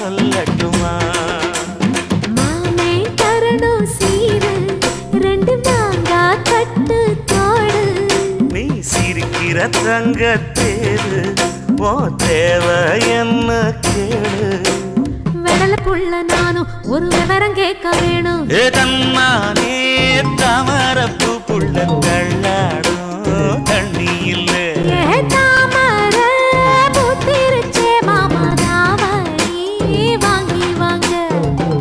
சொல்லட்டுமா மாமே தரணும் சீரு ரெண்டு மாங்கா கட்டு தோடு நீ சிரிக்கிற தங்க தேரு ஓ தேவை என்ன கேளு வெடல புள்ள நானும் ஒரு விவரம் கேட்க வேணும் ஏ தன்னானே தாமரப்பூ புள்ள தள்ளாடும்